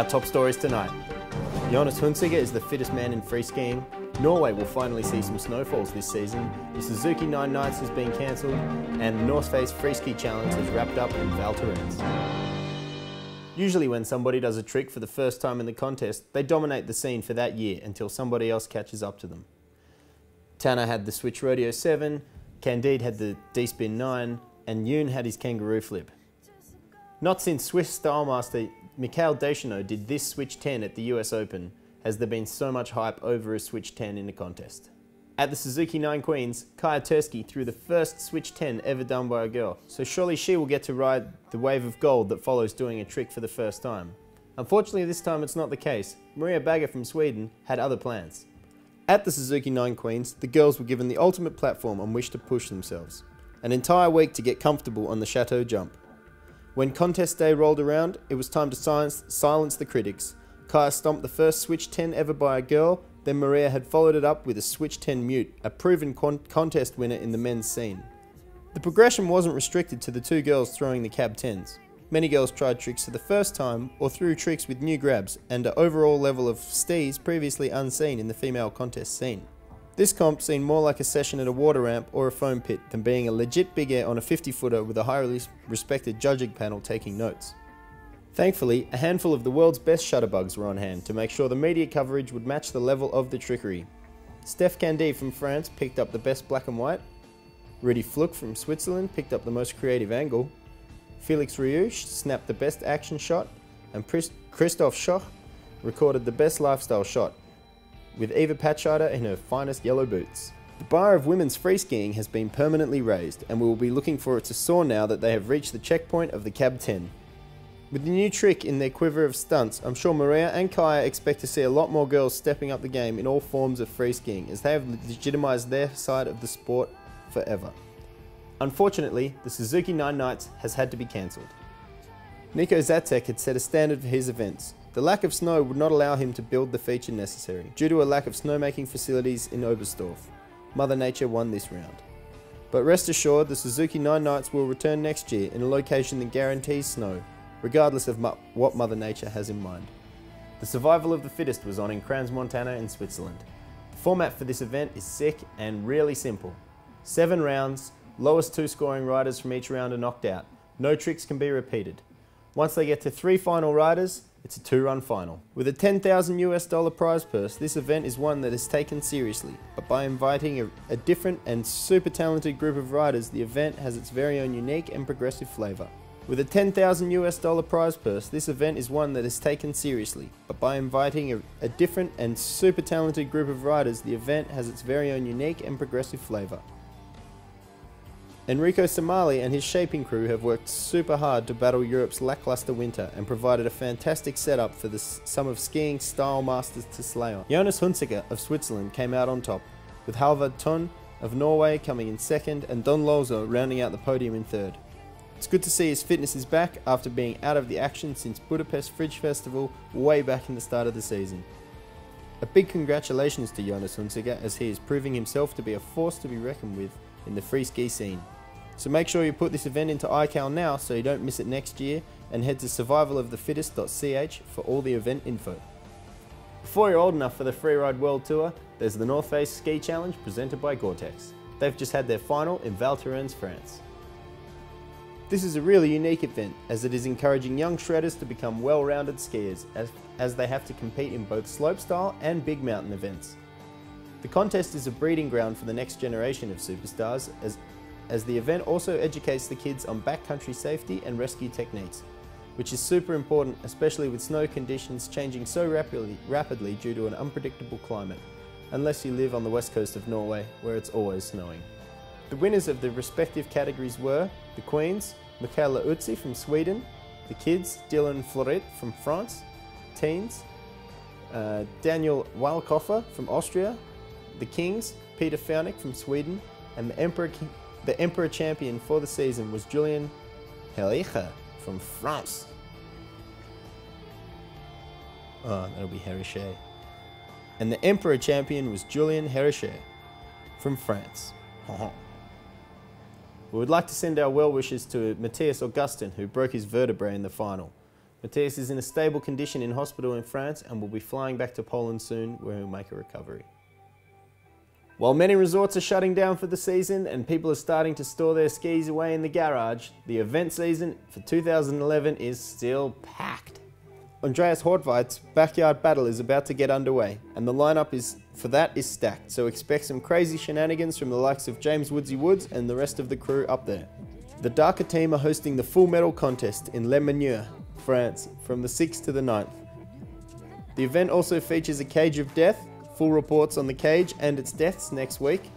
Our top stories tonight. Jonas Hunziker is the fittest man in free skiing. Norway will finally see some snowfalls this season. The Suzuki NINE KNIGHTS has been cancelled, and the North Face Freeski challenge has wrapped up in Val Thorens. Usually when somebody does a trick for the first time in the contest, they dominate the scene for that year until somebody else catches up to them. Tanner had the Switch Rodeo 7, Candide had the D-Spin 9, and Yoon had his kangaroo flip. Not since Swiss stylemaster Mikhail Deschanel did this Switch 10 at the US Open has there been so much hype over a Switch 10 in the contest. At the Suzuki NINE Queens, Kaya Turski threw the first Switch 10 ever done by a girl, so surely she will get to ride the wave of gold that follows doing a trick for the first time. Unfortunately this time it's not the case. Maria Bagge from Sweden had other plans. At the Suzuki NINE Queens, the girls were given the ultimate platform on which to push themselves. An entire week to get comfortable on the chateau jump. When contest day rolled around, it was time to silence the critics. Kaya stomped the first Switch 10 ever by a girl, then Maria had followed it up with a Switch 10 mute, a proven contest winner in the men's scene. The progression wasn't restricted to the two girls throwing the cab 10s. Many girls tried tricks for the first time or threw tricks with new grabs and an overall level of steez previously unseen in the female contest scene. This comp seemed more like a session at a water ramp or a foam pit than being a legit big air on a 50-footer with a highly respected judging panel taking notes. Thankfully, a handful of the world's best shutterbugs were on hand to make sure the media coverage would match the level of the trickery. Steph Candide from France picked up the best black and white, Rudy Fluck from Switzerland picked up the most creative angle, Felix Riouche snapped the best action shot, and Christoph Schoch recorded the best lifestyle shot, with Eva Patscheider in her finest yellow boots. The bar of women's free skiing has been permanently raised, and we will be looking for it to soar now that they have reached the checkpoint of the Cab 10. With the new trick in their quiver of stunts, I'm sure Maria and Kaya expect to see a lot more girls stepping up the game in all forms of free skiing, as they have legitimised their side of the sport forever. Unfortunately, the Suzuki NINE KNIGHTS has had to be cancelled. Nico Zacek had set a standard for his events. The lack of snow would not allow him to build the feature necessary, due to a lack of snowmaking facilities in Oberstdorf. Mother Nature won this round. But rest assured, the Suzuki NINE KNIGHTS will return next year in a location that guarantees snow, regardless of what Mother Nature has in mind. The survival of the fittest was on in Crans Montana in Switzerland. The format for this event is sick and really simple. 7 rounds, lowest 2 scoring riders from each round are knocked out. No tricks can be repeated. Once they get to 3 final riders, it's a 2-run final. With a $10,000 prize purse, this event is one that is taken seriously, but by inviting a different and super talented group of riders, the event has its very own unique and progressive flavour. With a $10,000 prize purse, this event is one that is taken seriously, but by inviting a different and super talented group of riders, the event has its very own unique and progressive flavour. Enrico Somali and his shaping crew have worked super hard to battle Europe's lackluster winter and provided a fantastic setup for some of skiing style masters to slay on. Jonas Hunziker of Switzerland came out on top, with Halvard Thon of Norway coming in second and Don Lozo rounding out the podium in third. It's good to see his fitness is back after being out of the action since Budapest Fridge Festival way back in the start of the season. A big congratulations to Jonas Hunziker, as he is proving himself to be a force to be reckoned with in the free ski scene. So make sure you put this event into iCal now so you don't miss it next year, and head to survivalofthefittest.ch for all the event info. Before you're old enough for the Freeride World Tour, there's the North Face Ski Challenge presented by Gore-Tex. They've just had their final in Val Thorens, France. This is a really unique event, as it is encouraging young shredders to become well-rounded skiers, as they have to compete in both slopestyle and big mountain events. The contest is a breeding ground for the next generation of superstars, as the event also educates the kids on backcountry safety and rescue techniques, which is super important, especially with snow conditions changing so rapidly due to an unpredictable climate, unless you live on the west coast of Norway, where it's always snowing. The winners of the respective categories were the Queens, Michaela Utzi from Sweden, the Kids, Dylan Floret from France, Teens, Daniel Weilkoffer from Austria, the Kings, Peter Faunik from Sweden, and the Emperor champion for the season was Julien Herriche from France. Oh, that'll be Herriche. And the Emperor champion was Julien Herriche from France. We would like to send our well wishes to Matthias Augustin, who broke his vertebrae in the final. Matthias is in a stable condition in hospital in France and will be flying back to Poland soon, where he'll make a recovery. While many resorts are shutting down for the season and people are starting to store their skis away in the garage, the event season for 2011 is still packed. Andreas Hortweit's backyard battle is about to get underway, and the lineup for that is stacked, so expect some crazy shenanigans from the likes of James Woodsy Woods and the rest of the crew up there. The Darker team are hosting the Full Metal contest in Les Meuniers, France, from the 6th to the 9th. The event also features a Cage of Death, full reports on the cage and its deaths next week.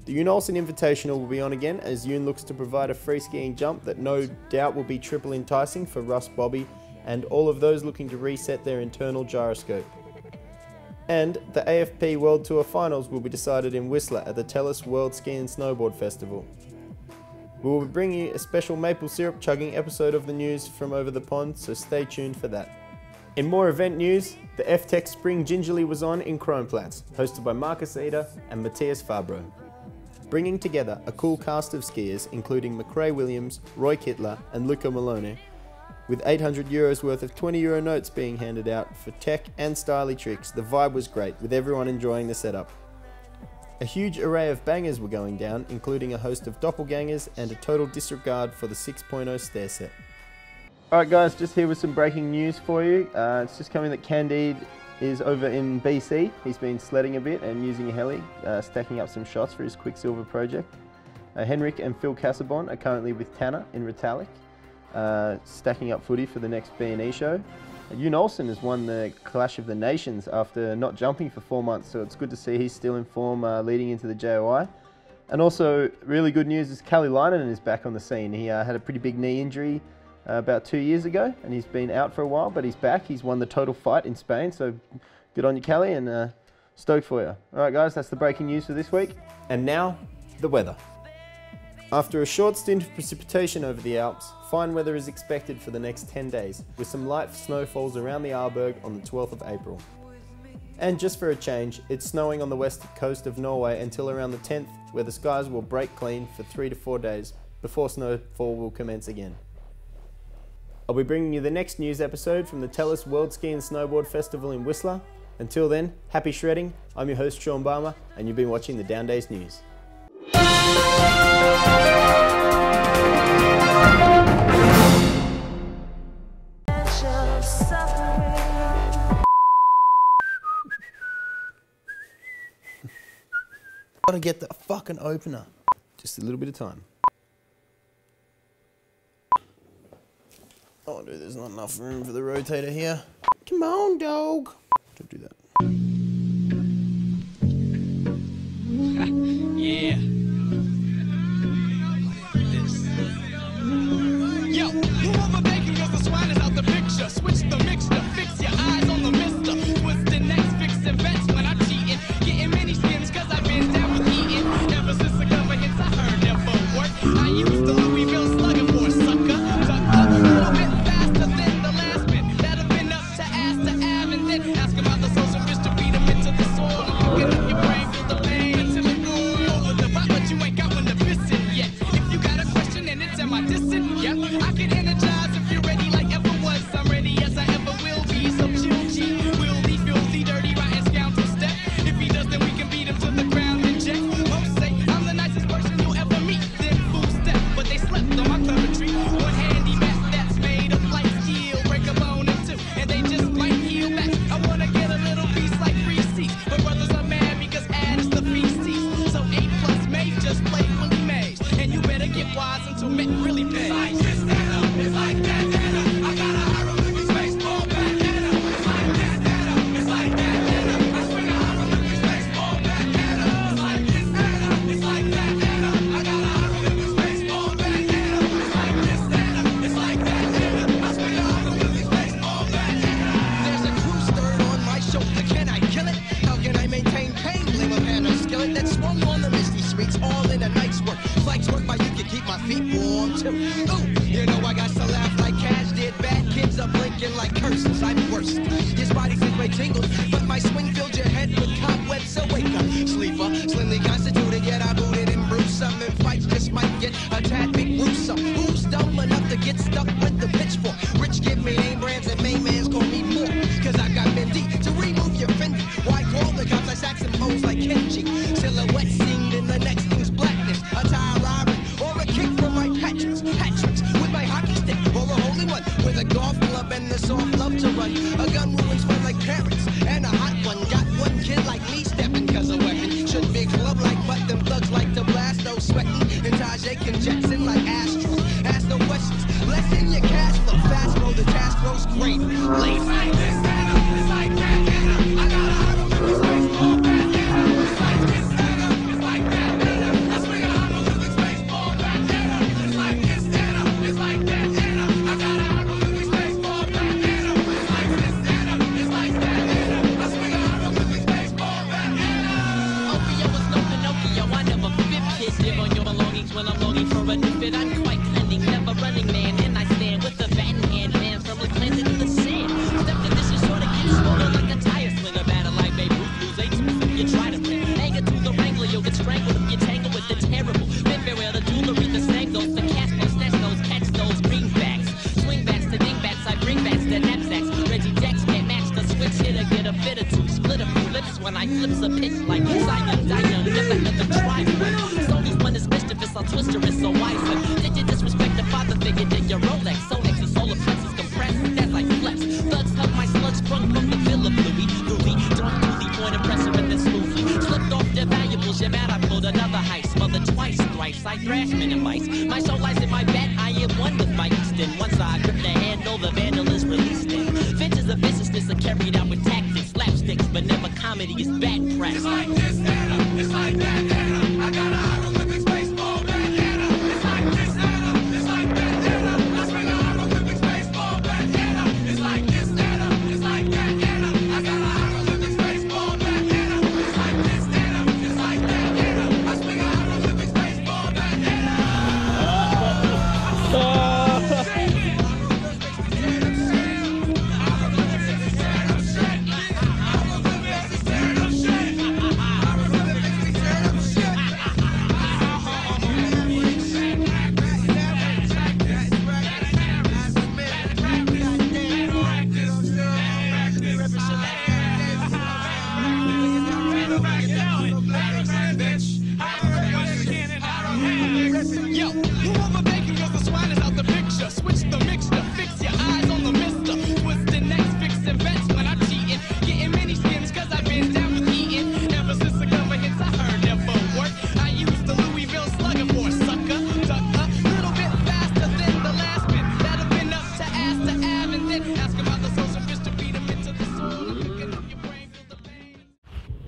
The Yoon Olsen Invitational will be on again as Yoon looks to provide a free skiing jump that no doubt will be triple enticing for Russ, Bobby and all of those looking to reset their internal gyroscope. And the AFP World Tour Finals will be decided in Whistler at the TELUS World Ski and Snowboard Festival. We will be bringing you a special maple syrup chugging episode of the news from over the pond, so stay tuned for that. In more event news, the F-Tech SPRINGgingerle was on in Kronplatz, hosted by Markus Eder and Matthias Fabro, bringing together a cool cast of skiers including McRae Williams, Roy Kittler and Luca Malone, with €800 worth of €20 notes being handed out for tech and styly tricks. The vibe was great, with everyone enjoying the setup. A huge array of bangers were going down, including a host of doppelgangers and a total disregard for the 6.0 stair set. Alright guys, just here with some breaking news for you. It's just coming that Candide is over in BC. He's been sledding a bit and using a heli, stacking up some shots for his Quicksilver project. Henrik and Phil Cassabon are currently with Tanner in Retallick, stacking up footy for the next B&E show. Yoon Olsen has won the Clash of the Nations after not jumping for 4 months, so it's good to see he's still in form leading into the JOI. And also, really good news is Kalle Leinonen is back on the scene. He had a pretty big knee injury about 2 years ago, and he's been out for a while, but he's back. He's won the total fight in Spain, so good on you, Kalle, and stoked for you. Alright guys, that's the breaking news for this week. And now, the weather. After a short stint of precipitation over the Alps, fine weather is expected for the next 10 days, with some light snowfalls around the Arlberg on the 12th of April. And just for a change, it's snowing on the west coast of Norway until around the 10th, where the skies will break clean for 3 to 4 days, before snowfall will commence again. I'll be bringing you the next news episode from the TELUS World Ski and Snowboard Festival in Whistler. Until then, happy shredding. I'm your host Sean Barmer, and you've been watching the Down Days News. Gotta get the fucking opener. Just a little bit of time. Oh dude, there's not enough room for the rotator here. Come on, dog. Don't do that. Yeah. Yo, whoever making us the swine is out the picture. Switch the mixture, fix your eyes on the mister. Twist the next, fixing bets when I'm cheating. Getting many skins cause I've been down with eating. Ever since the cover hits, I heard never work. I used the Louisville slugging for a sucker. Tuck up a little bit faster than the last bit. That'd have been up to ask to Av and then ask about the social fish to beat them into the soil. You get up your brain, feel the pain until it goes over the rock, but you ain't got one to pissin' yet. If you got a question and it's am I distant? Yep, I can energize if you're ready like ever was. I'm ready as I ever will be. So chill, G, wieldy, filthy, dirty, rotten scoundrel step. If he does, then we can beat him to the ground and check. Most say I'm the nicest person you'll ever meet. Then full step, but they slept on my clevertry. One handy mess that's made of light steel. Break a bone in two, and they just might heal back. I wanna get a little piece like Freeski. But brothers are mad because ad is the feasties. So 8+ may just play Willie Mays. And you better get wise until Mitt really pays. Like this, that up, it's like that, I got a hieroglyphic baseball bat, it's like that, it's like that, I swing a hieroglyphic baseball bat, it's like this, it's like that, I got a hieroglyphic baseball bat, it's like this, it's like that, I swing a hieroglyphic baseball bat. There's a crew stirred on my shoulder, can I kill it? How can I maintain pain? Blame a pan or skillet that swung on the misty streets, all in a night's work. Flags work by you can keep my feet warm too. Ooh, you know I got to laugh like Cash did. Bad kids are blinking like curses. I'm worse. His body's in great tingles, but my swing filled your head with cobwebs. So wake up, sleeper. Slimly constituted, yet I booted and bruised some in fights. Just might get a tad bit gruesome. Who's dumb enough to get stuck with the pitchfork? Rich give me name brands and main mans call me more. Cause I got Mendy to remove your Fendi. Why call the cops? I sack some hoes like Kenji. Silhouette seen in the next thing's blackness. A tie robbery or a kick from my Patricks. Hat-tricks with my hockey stick or a holy one with a golf club and the soft love to run. A gun will wings fun like parents and a hot one. Got one kid like me stepping cause a weapon. Should be a club like but them thugs like to blast. No sweating and Tajay and Jetson like Astro. Ask no questions. Lessen your cash flow. Fast flow, the task flow's great. Late like this, stand up, it's like that, and I got a hard on the baseball bat, it's like this, stand up, it's like that, and I swing a hard on the baseball bat, it's like this, stand up, it's like that, and I got a hard on the baseball bat, it's like this, stand up, it's like that, and I swing a hard on the baseball bat, Opio was no Pinocchio, I never flip kids, live on your belongings when I'm longing for a new fit, I'm quite cunning, never running man, and I stand with the bat in hand, man, from the cleansing in the sand, step to this is sort of get swollen like a tire slinger, battle like Babe Ruth, lose 8 if you try to bring anger to the wrangler, you'll get strangled if you tangle with the terrible, men beware the jewelry, the sangles, the cast those, snatch those, catch those greenbacks, swingbacks to dingbacks, I bring backs to knapsacks, Reggie Jacks can't match the switch hitter, get a fit or two, split a few lips when I flips a pitch like Zion, never ever try one, Sony's one is mischievous, I'll twist her, it's so wise, did you disrespect the father figure, did your Rolex, Solex, the solar plexus compressed, that's like flex, thugs hug my slug sprung from the Villa Bluey, drunk to the point of pressure in this movie, slipped off their valuables, you're mad I pulled another heist, smothered twice, thrice, I thrash men and mice, my soul lies in my bat, I am one with my Easton, once I grip the handle, the vandal is released in, ventures of viciousness are carried out with tactics, slapsticks, but never comedy is bad practice. It's like this, Anna, it's like that, Anna, I got a hot Olympics baseball bat, Anna, it's like this, Anna, it's like that, Anna, I swing a hot Olympics baseball bat, Anna, it's like this, Anna, it's like that, Anna, I got a hot Olympics baseball bat, Anna, it's like this, Anna, it's like that, Anna, I swing a hot Olympics baseball bat, Anna. Yo, who overmaking cause the swine is out the picture. Switch the mixture, fix your eyes on the mister. Twist the next, fixing bets when I'm cheating. Getting many skins cause I've been down with eating. Ever since the cover hits, I heard never work. I used the Louisville slugger for a sucker. Duck a little bit faster than the last bit. That'd have been up to ask to Av and then ask about the social fish to beat him into the soul. Cooking up your brain, feel the pain.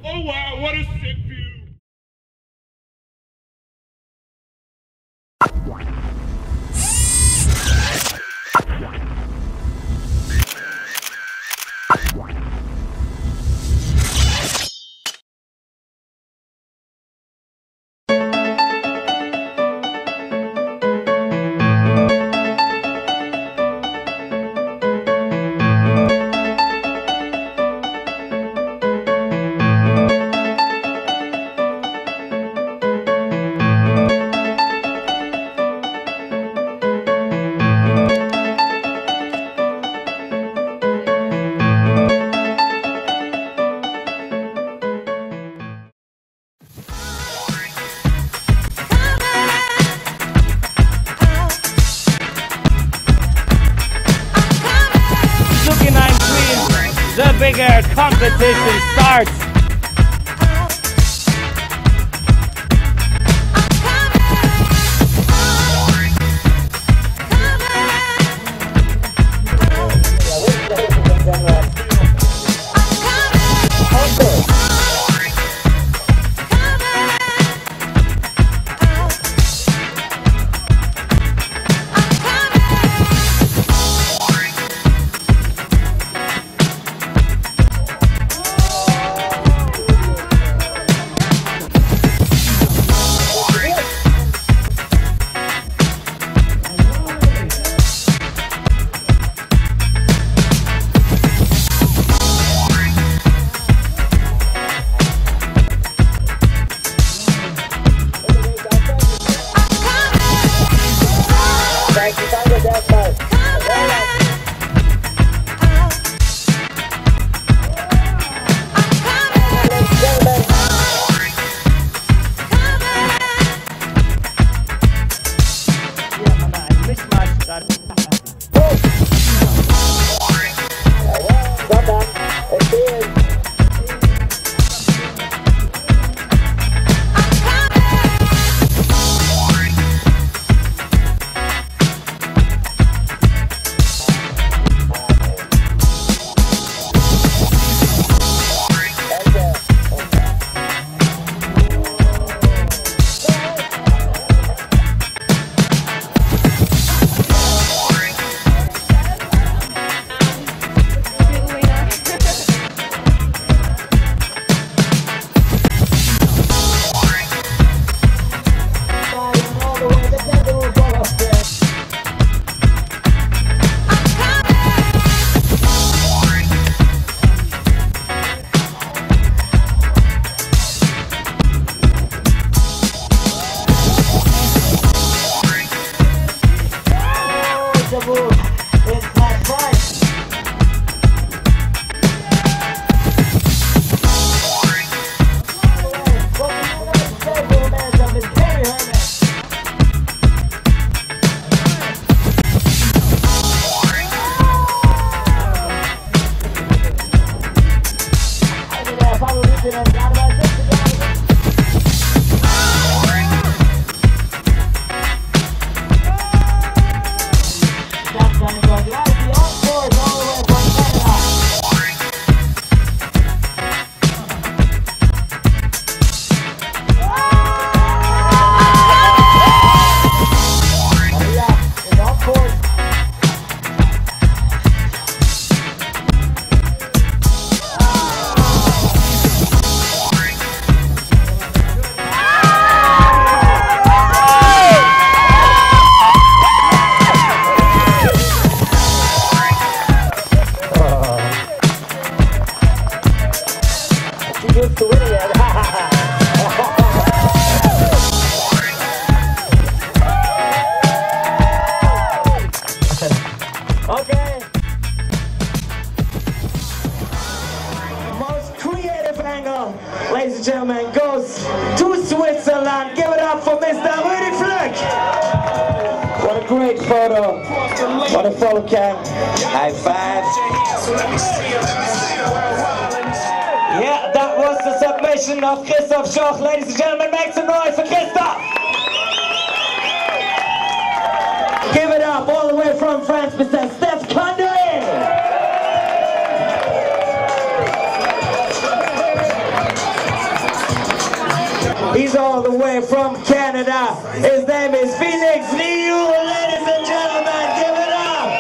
Oh wow, what a sick view! The bigger competition starts. ladies and gentlemen, goes to Switzerland. Give it up for Mr. Rudy Fleck. What a great photo. What a photo cam. High five. Yeah, that was the submission of Christoph Schoch. Ladies and gentlemen, make some noise for Christoph. Give it up all the way from France, Mr. Steph Condé. He's all the way from Canada. His name is Felix Liu. Ladies and gentlemen, give it up.